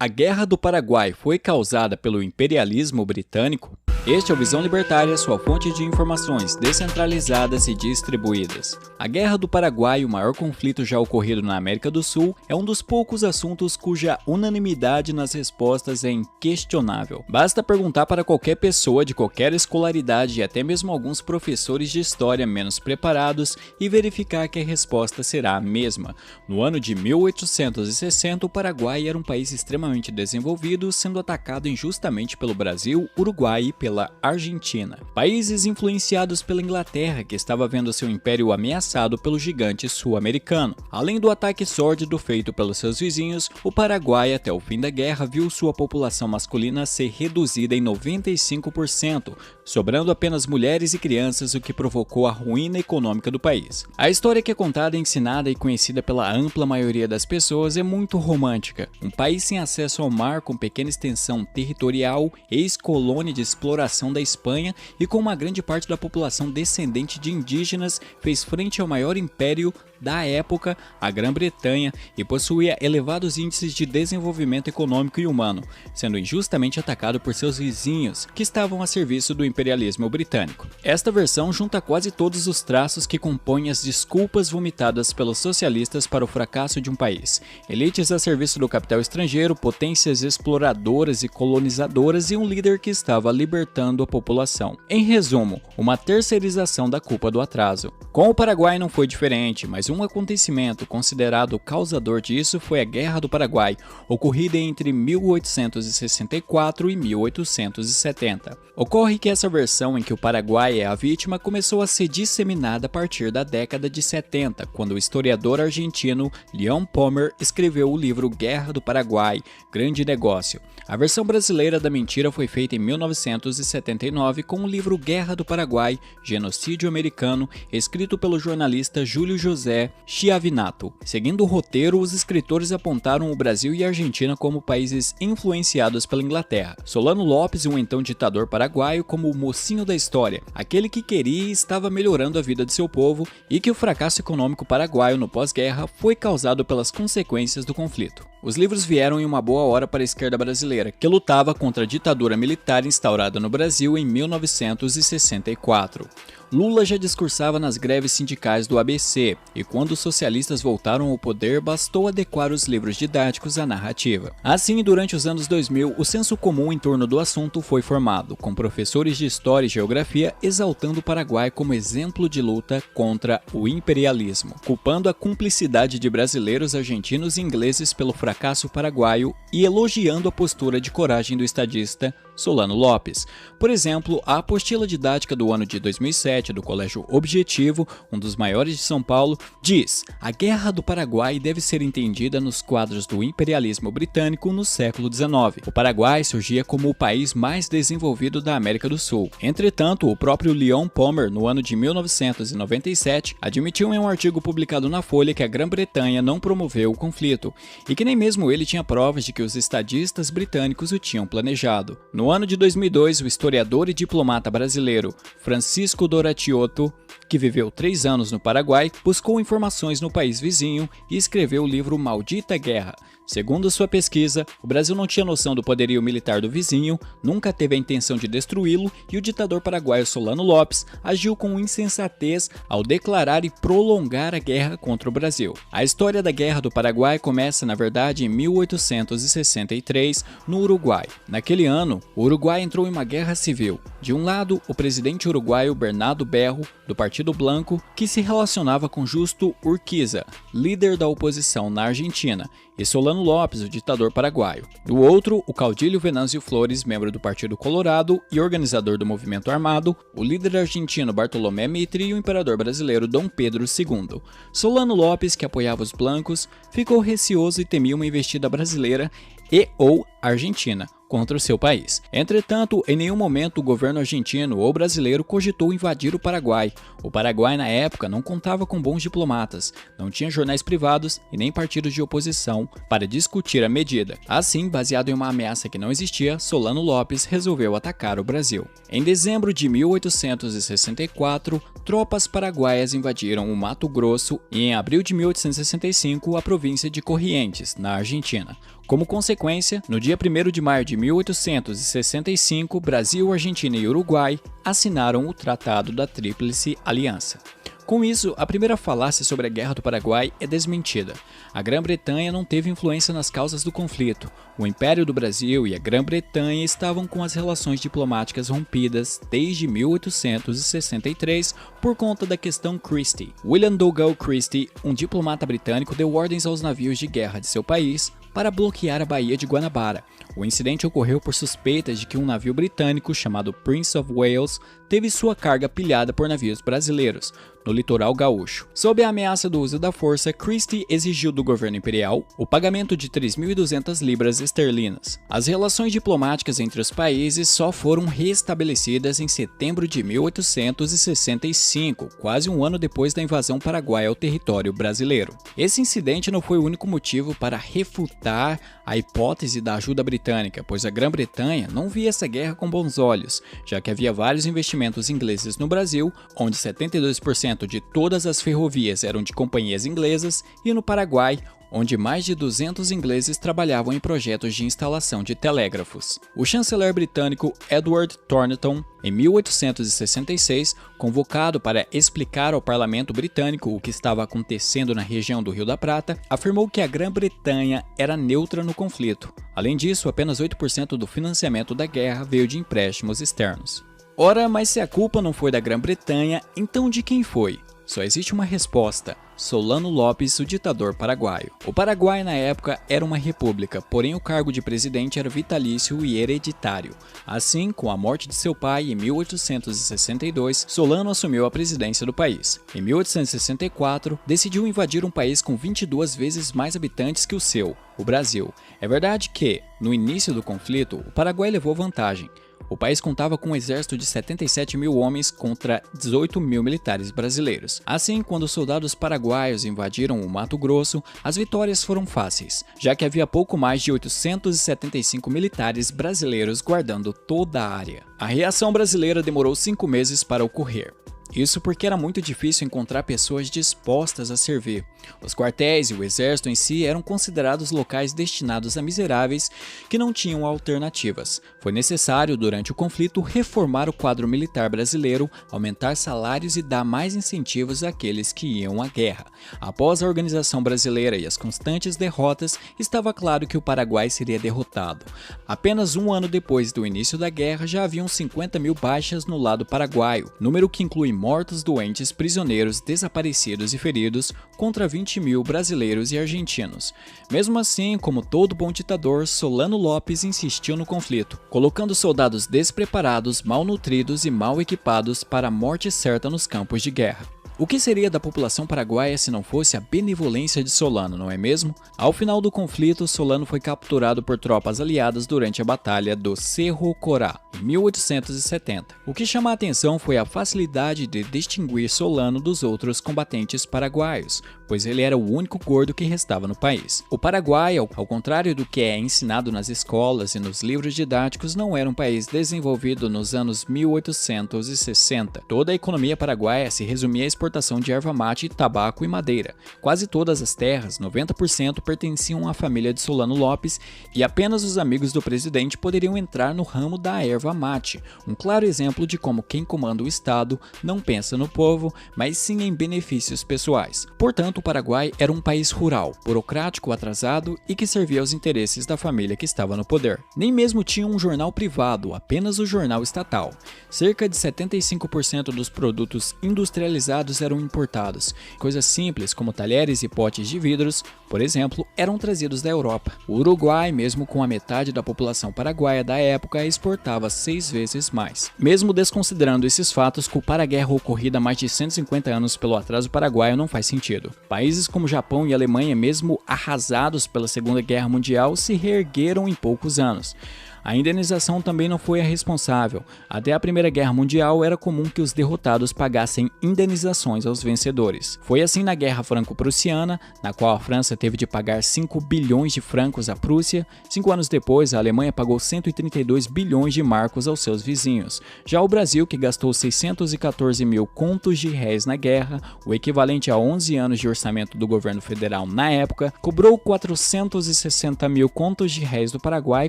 A Guerra do Paraguai foi causada pelo imperialismo britânico? Este é o Visão Libertária, sua fonte de informações descentralizadas e distribuídas. A Guerra do Paraguai, o maior conflito já ocorrido na América do Sul, é um dos poucos assuntos cuja unanimidade nas respostas é inquestionável. Basta perguntar para qualquer pessoa de qualquer escolaridade e até mesmo alguns professores de história menos preparados e verificar que a resposta será a mesma. No ano de 1860, o Paraguai era um país extremamente desenvolvido, sendo atacado injustamente pelo Brasil, Uruguai e pela Argentina. Países influenciados pela Inglaterra, que estava vendo seu império ameaçado pelo gigante sul-americano. Além do ataque sórdido feito pelos seus vizinhos, o Paraguai, até o fim da guerra, viu sua população masculina ser reduzida em 95%, sobrando apenas mulheres e crianças, o que provocou a ruína econômica do país. A história que é contada, ensinada e conhecida pela ampla maioria das pessoas é muito romântica. Um país sem acesso ao mar, com pequena extensão territorial, ex-colônia de exploração da Espanha e com uma grande parte da população descendente de indígenas, fez frente ao maior império da época, a Grã-Bretanha, e possuía elevados índices de desenvolvimento econômico e humano, sendo injustamente atacado por seus vizinhos, que estavam a serviço do imperialismo britânico. Esta versão junta quase todos os traços que compõem as desculpas vomitadas pelos socialistas para o fracasso de um país: elites a serviço do capital estrangeiro, potências exploradoras e colonizadoras e um líder que estava libertando a população. Em resumo, uma terceirização da culpa do atraso. Com o Paraguai não foi diferente, mas um acontecimento considerado causador disso foi a Guerra do Paraguai, ocorrida entre 1864 e 1870. Ocorre que essa versão em que o Paraguai é a vítima começou a ser disseminada a partir da década de 70, quando o historiador argentino Leon Pommer escreveu o livro Guerra do Paraguai, Grande Negócio. A versão brasileira da mentira foi feita em 1979 com o livro Guerra do Paraguai, Genocídio Americano, escrito pelo jornalista Júlio José Chiavinato. Seguindo o roteiro, os escritores apontaram o Brasil e a Argentina como países influenciados pela Inglaterra. Solano Lopes, um então ditador paraguaio, como o mocinho da história, aquele que queria e estava melhorando a vida de seu povo, e que o fracasso econômico paraguaio no pós-guerra foi causado pelas consequências do conflito. Os livros vieram em uma boa hora para a esquerda brasileira, que lutava contra a ditadura militar instaurada no Brasil em 1964. Lula já discursava nas greves sindicais do ABC, e quando os socialistas voltaram ao poder, bastou adequar os livros didáticos à narrativa. Assim, durante os anos 2000, o senso comum em torno do assunto foi formado, com professores de História e Geografia exaltando o Paraguai como exemplo de luta contra o imperialismo, culpando a cumplicidade de brasileiros, argentinos e ingleses pelo fracasso paraguaio e elogiando a postura de coragem do estadista Solano Lopes. Por exemplo, a apostila didática do ano de 2007 do Colégio Objetivo, um dos maiores de São Paulo, diz: a Guerra do Paraguai deve ser entendida nos quadros do imperialismo britânico no século XIX. O Paraguai surgia como o país mais desenvolvido da América do Sul. Entretanto, o próprio Leon Pommer, no ano de 1997, admitiu em um artigo publicado na Folha que a Grã-Bretanha não promoveu o conflito, e que nem mesmo ele tinha provas de que os estadistas britânicos o tinham planejado. No ano de 2002, o historiador e diplomata brasileiro Francisco Doratiotto, que viveu 3 anos no Paraguai, buscou informações no país vizinho e escreveu o livro Maldita Guerra. Segundo sua pesquisa, o Brasil não tinha noção do poderio militar do vizinho, nunca teve a intenção de destruí-lo e o ditador paraguaio Solano Lopes agiu com insensatez ao declarar e prolongar a guerra contra o Brasil. A história da Guerra do Paraguai começa, na verdade, em 1863, no Uruguai. Naquele ano, o Uruguai entrou em uma guerra civil. De um lado, o presidente uruguaio Bernardo Berro, do Partido Blanco, que se relacionava com Justo Urquiza, líder da oposição na Argentina, e Solano Lopes, o ditador paraguaio. Do outro, o caudilho Venâncio Flores, membro do Partido Colorado e organizador do movimento armado, o líder argentino Bartolomé Mitre e o imperador brasileiro Dom Pedro II. Solano Lopes, que apoiava os blancos, ficou receoso e temia uma investida brasileira e/ou argentina contra o seu país. Entretanto, em nenhum momento o governo argentino ou brasileiro cogitou invadir o Paraguai. O Paraguai, na época, não contava com bons diplomatas, não tinha jornais privados e nem partidos de oposição para discutir a medida. Assim, baseado em uma ameaça que não existia, Solano Lopes resolveu atacar o Brasil. Em dezembro de 1864, tropas paraguaias invadiram o Mato Grosso e, em abril de 1865, a província de Corrientes, na Argentina. Como consequência, no dia 1º de maio de 1865, Brasil, Argentina e Uruguai assinaram o Tratado da Tríplice Aliança. Com isso, a primeira falácia sobre a Guerra do Paraguai é desmentida. A Grã-Bretanha não teve influência nas causas do conflito. O Império do Brasil e a Grã-Bretanha estavam com as relações diplomáticas rompidas desde 1863 por conta da questão Christie. William Dougal Christie, um diplomata britânico, deu ordens aos navios de guerra de seu país para bloquear a Baía de Guanabara. O incidente ocorreu por suspeitas de que um navio britânico chamado Prince of Wales teve sua carga pilhada por navios brasileiros no litoral gaúcho. Sob a ameaça do uso da força, Christie exigiu do governo imperial o pagamento de 3.200 libras esterlinas. As relações diplomáticas entre os países só foram restabelecidas em setembro de 1865, quase um ano depois da invasão paraguaia ao território brasileiro. Esse incidente não foi o único motivo para refutar a hipótese da ajuda britânica, pois a Grã-Bretanha não via essa guerra com bons olhos, já que havia vários investimentos ingleses no Brasil, onde 72% de todas as ferrovias eram de companhias inglesas, e no Paraguai, onde mais de 200 ingleses trabalhavam em projetos de instalação de telégrafos. O chanceler britânico Edward Thornton, em 1866, convocado para explicar ao parlamento britânico o que estava acontecendo na região do Rio da Prata, afirmou que a Grã-Bretanha era neutra no conflito. Além disso, apenas 8% do financiamento da guerra veio de empréstimos externos. Ora, mas se a culpa não foi da Grã-Bretanha, então de quem foi? Só existe uma resposta: Solano Lopes, o ditador paraguaio. O Paraguai na época era uma república, porém o cargo de presidente era vitalício e hereditário. Assim, com a morte de seu pai em 1862, Solano assumiu a presidência do país. Em 1864, decidiu invadir um país com 22 vezes mais habitantes que o seu, o Brasil. É verdade que, no início do conflito, o Paraguai levou vantagem. O país contava com um exército de 77 mil homens contra 18 mil militares brasileiros. Assim, quando os soldados paraguaios invadiram o Mato Grosso, as vitórias foram fáceis, já que havia pouco mais de 875 militares brasileiros guardando toda a área. A reação brasileira demorou 5 meses para ocorrer. Isso porque era muito difícil encontrar pessoas dispostas a servir. Os quartéis e o exército em si eram considerados locais destinados a miseráveis que não tinham alternativas. Foi necessário, durante o conflito, reformar o quadro militar brasileiro, aumentar salários e dar mais incentivos àqueles que iam à guerra. Após a organização brasileira e as constantes derrotas, estava claro que o Paraguai seria derrotado. Apenas um ano depois do início da guerra, já haviam 50 mil baixas no lado paraguaio, número que inclui mortos, doentes, prisioneiros, desaparecidos e feridos, contra 20 mil brasileiros e argentinos. Mesmo assim, como todo bom ditador, Solano Lopes insistiu no conflito, colocando soldados despreparados, malnutridos e mal equipados para a morte certa nos campos de guerra. O que seria da população paraguaia se não fosse a benevolência de Solano, não é mesmo? Ao final do conflito, Solano foi capturado por tropas aliadas durante a Batalha do Cerro Corá, em 1870. O que chama a atenção foi a facilidade de distinguir Solano dos outros combatentes paraguaios, pois ele era o único gordo que restava no país. O Paraguai, ao contrário do que é ensinado nas escolas e nos livros didáticos, não era um país desenvolvido nos anos 1860. Toda a economia paraguaia se resumia à exportação de erva mate, tabaco e madeira. Quase todas as terras, 90%, pertenciam à família de Solano Lopes e apenas os amigos do presidente poderiam entrar no ramo da erva mate, um claro exemplo de como quem comanda o Estado não pensa no povo, mas sim em benefícios pessoais. Portanto, o Paraguai era um país rural, burocrático, atrasado e que servia aos interesses da família que estava no poder. Nem mesmo tinha um jornal privado, apenas o jornal estatal. Cerca de 75% dos produtos industrializados eram importados. Coisas simples como talheres e potes de vidros, por exemplo, eram trazidos da Europa. O Uruguai, mesmo com a metade da população paraguaia da época, exportava 6 vezes mais. Mesmo desconsiderando esses fatos, culpar a guerra ocorrida há mais de 150 anos pelo atraso paraguaio não faz sentido. Países como Japão e Alemanha, mesmo arrasados pela Segunda Guerra Mundial, se reergueram em poucos anos. A indenização também não foi a responsável. Até a Primeira Guerra Mundial era comum que os derrotados pagassem indenizações aos vencedores. Foi assim na Guerra Franco-Prussiana, na qual a França teve de pagar 5 bilhões de francos à Prússia. 5 anos depois, a Alemanha pagou 132 bilhões de marcos aos seus vizinhos. Já o Brasil, que gastou 614 mil contos de réis na guerra, o equivalente a 11 anos de orçamento do governo federal na época, cobrou 460 mil contos de réis do Paraguai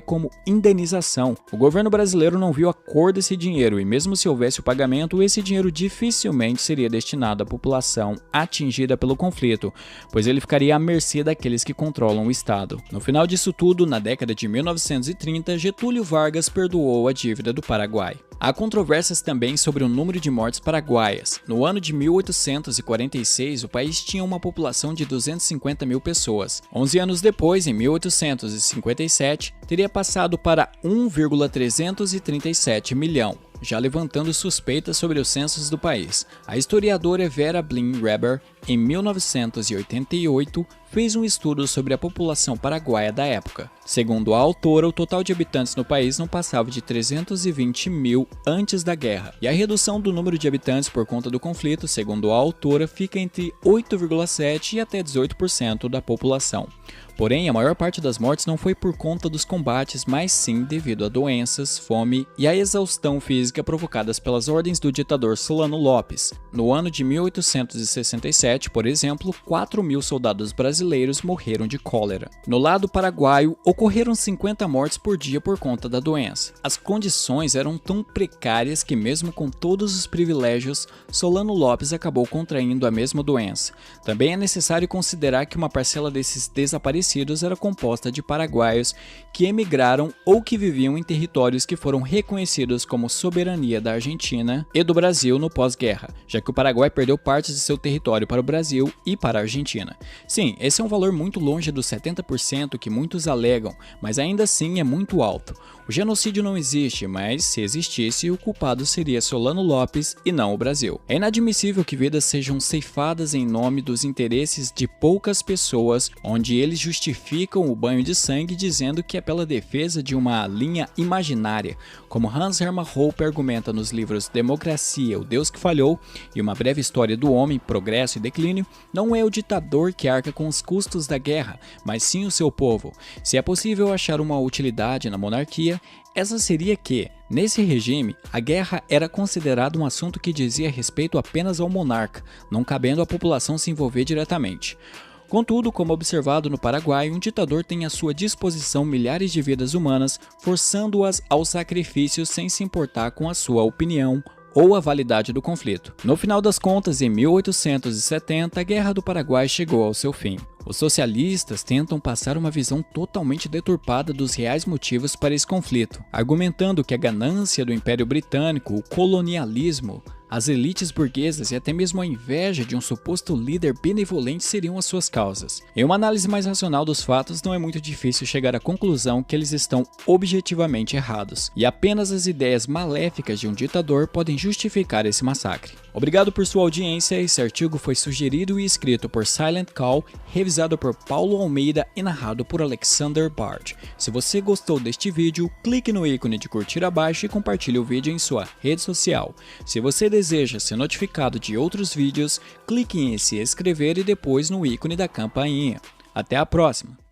como indenização. O governo brasileiro não viu a cor desse dinheiro e mesmo se houvesse o pagamento, esse dinheiro dificilmente seria destinado à população atingida pelo conflito, pois ele ficaria à mercê daqueles que controlam o Estado. No final disso tudo, na década de 1930, Getúlio Vargas perdoou a dívida do Paraguai. Há controvérsias também sobre o número de mortes paraguaias. No ano de 1846, o país tinha uma população de 250 mil pessoas. 11 anos depois, em 1857, teria passado para 1,337 milhão, já levantando suspeitas sobre os censos do país. A historiadora Vera Blin-Reber, em 1988, fez um estudo sobre a população paraguaia da época. Segundo a autora, o total de habitantes no país não passava de 320 mil antes da guerra, e a redução do número de habitantes por conta do conflito, segundo a autora, fica entre 8,7% e até 18% da população. Porém, a maior parte das mortes não foi por conta dos combates, mas sim devido a doenças, fome e a exaustão física provocadas pelas ordens do ditador Solano Lopes. No ano de 1867, por exemplo, 4 mil soldados brasileiros morreram de cólera. No lado paraguaio, ocorreram 50 mortes por dia por conta da doença. As condições eram tão precárias que, mesmo com todos os privilégios, Solano Lopes acabou contraindo a mesma doença. Também é necessário considerar que uma parcela desses desaparecidos era composta de paraguaios que emigraram ou que viviam em territórios que foram reconhecidos como soberania da Argentina e do Brasil no pós-guerra, já que o Paraguai perdeu partes de seu território para o Brasil e para a Argentina. Sim, esse é um valor muito longe dos 70% que muitos alegam, mas ainda assim é muito alto. O genocídio não existe, mas se existisse, o culpado seria Solano Lopes e não o Brasil. É inadmissível que vidas sejam ceifadas em nome dos interesses de poucas pessoas, onde eles justificam o banho de sangue dizendo que é pela defesa de uma linha imaginária, como Hans Hermann Hoppe argumenta nos livros Democracia, o Deus que Falhou e Uma Breve História do Homem, Progresso e Declínio. Não é o ditador que arca com os custos da guerra, mas sim o seu povo. Se é possível achar uma utilidade na monarquia, essa seria que, nesse regime, a guerra era considerada um assunto que dizia respeito apenas ao monarca, não cabendo à população se envolver diretamente. Contudo, como observado no Paraguai, um ditador tem à sua disposição milhares de vidas humanas, forçando-as ao sacrifício sem se importar com a sua opinião ou a validade do conflito. No final das contas, em 1870, a Guerra do Paraguai chegou ao seu fim. Os socialistas tentam passar uma visão totalmente deturpada dos reais motivos para esse conflito, argumentando que a ganância do Império Britânico, o colonialismo, as elites burguesas e até mesmo a inveja de um suposto líder benevolente seriam as suas causas. Em uma análise mais racional dos fatos, não é muito difícil chegar à conclusão que eles estão objetivamente errados, e apenas as ideias maléficas de um ditador podem justificar esse massacre. Obrigado por sua audiência. Esse artigo foi sugerido e escrito por Silent Call, revisado por Paulo Almeida e narrado por Alexander Bard. Se você gostou deste vídeo, clique no ícone de curtir abaixo e compartilhe o vídeo em sua rede social. Se você deseja ser notificado de outros vídeos, clique em se inscrever e depois no ícone da campainha. Até a próxima!